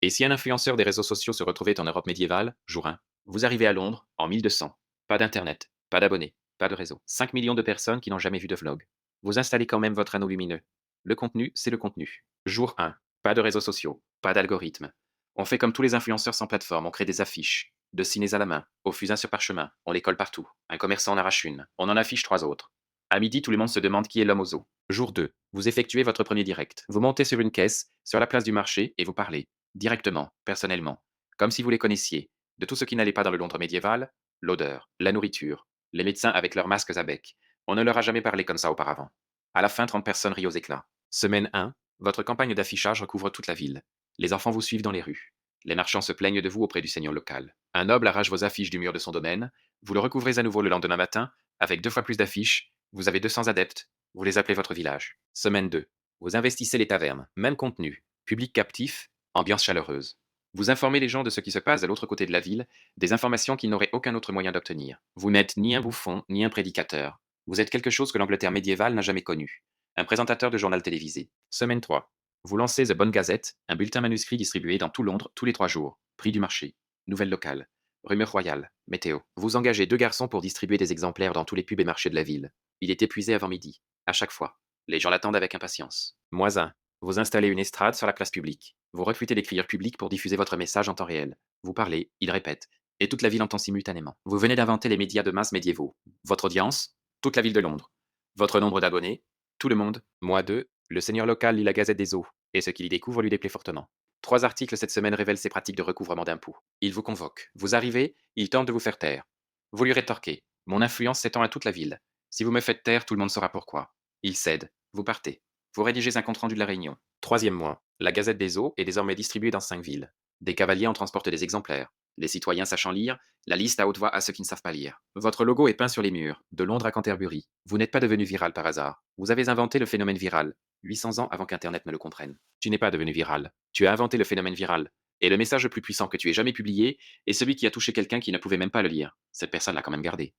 Et si un influenceur des réseaux sociaux se retrouvait en Europe médiévale, jour 1, vous arrivez à Londres en 1200. Pas d'internet, pas d'abonnés, pas de réseau. 5 millions de personnes qui n'ont jamais vu de vlog. Vous installez quand même votre anneau lumineux. Le contenu, c'est le contenu. Jour 1, pas de réseaux sociaux, pas d'algorithme. On fait comme tous les influenceurs sans plateforme, on crée des affiches, de cinés à la main, au fusain sur parchemin, on les colle partout. Un commerçant en arrache une, on en affiche 3 autres. À midi, tout le monde se demande qui est l'homme aux os. Jour 2, vous effectuez votre premier direct. Vous montez sur une caisse, sur la place du marché, et vous parlez. Directement, personnellement, comme si vous les connaissiez, de tout ce qui n'allait pas dans le Londres médiéval, l'odeur, la nourriture, les médecins avec leurs masques à bec. On ne leur a jamais parlé comme ça auparavant. À la fin, 30 personnes rient aux éclats. Semaine 1, votre campagne d'affichage recouvre toute la ville. Les enfants vous suivent dans les rues. Les marchands se plaignent de vous auprès du seigneur local. Un noble arrache vos affiches du mur de son domaine, vous le recouvrez à nouveau le lendemain matin, avec 2 fois plus d'affiches, vous avez 200 adeptes, vous les appelez votre village. Semaine 2, vous investissez les tavernes, même contenu, public captif, ambiance chaleureuse. Vous informez les gens de ce qui se passe de l'autre côté de la ville, des informations qu'ils n'auraient aucun autre moyen d'obtenir. Vous n'êtes ni un bouffon, ni un prédicateur. Vous êtes quelque chose que l'Angleterre médiévale n'a jamais connu. Un présentateur de journal télévisé. Semaine 3. Vous lancez The Bonne Gazette, un bulletin manuscrit distribué dans tout Londres tous les 3 jours. Prix du marché. Nouvelles locales. Rumeurs royales. Météo. Vous engagez 2 garçons pour distribuer des exemplaires dans tous les pubs et marchés de la ville. Il est épuisé avant midi. À chaque fois. Les gens l'attendent avec impatience. Moins 1. Vous installez une estrade sur la place publique. Vous recrutez des crieurs publics pour diffuser votre message en temps réel. Vous parlez, il répète, et toute la ville entend simultanément. Vous venez d'inventer les médias de masse médiévaux. Votre audience, toute la ville de Londres. Votre nombre d'abonnés, tout le monde. Moi 2. Le seigneur local lit la Gazette des Eaux, et ce qu'il y découvre lui déplaît fortement. 3 articles cette semaine révèlent ses pratiques de recouvrement d'impôts. Il vous convoque. Vous arrivez, il tente de vous faire taire. Vous lui rétorquez. Mon influence s'étend à toute la ville. Si vous me faites taire, tout le monde saura pourquoi. Il cède. Vous partez. Vous rédigez un compte-rendu de la réunion. Troisième mois. La Gazette des Eaux est désormais distribuée dans 5 villes. Des cavaliers en transportent des exemplaires. Les citoyens sachant lire, la liste à haute voix à ceux qui ne savent pas lire. Votre logo est peint sur les murs, de Londres à Canterbury. Vous n'êtes pas devenu viral par hasard. Vous avez inventé le phénomène viral, 800 ans avant qu'Internet ne le comprenne. Tu n'es pas devenu viral. Tu as inventé le phénomène viral. Et le message le plus puissant que tu aies jamais publié est celui qui a touché quelqu'un qui ne pouvait même pas le lire. Cette personne l'a quand même gardé.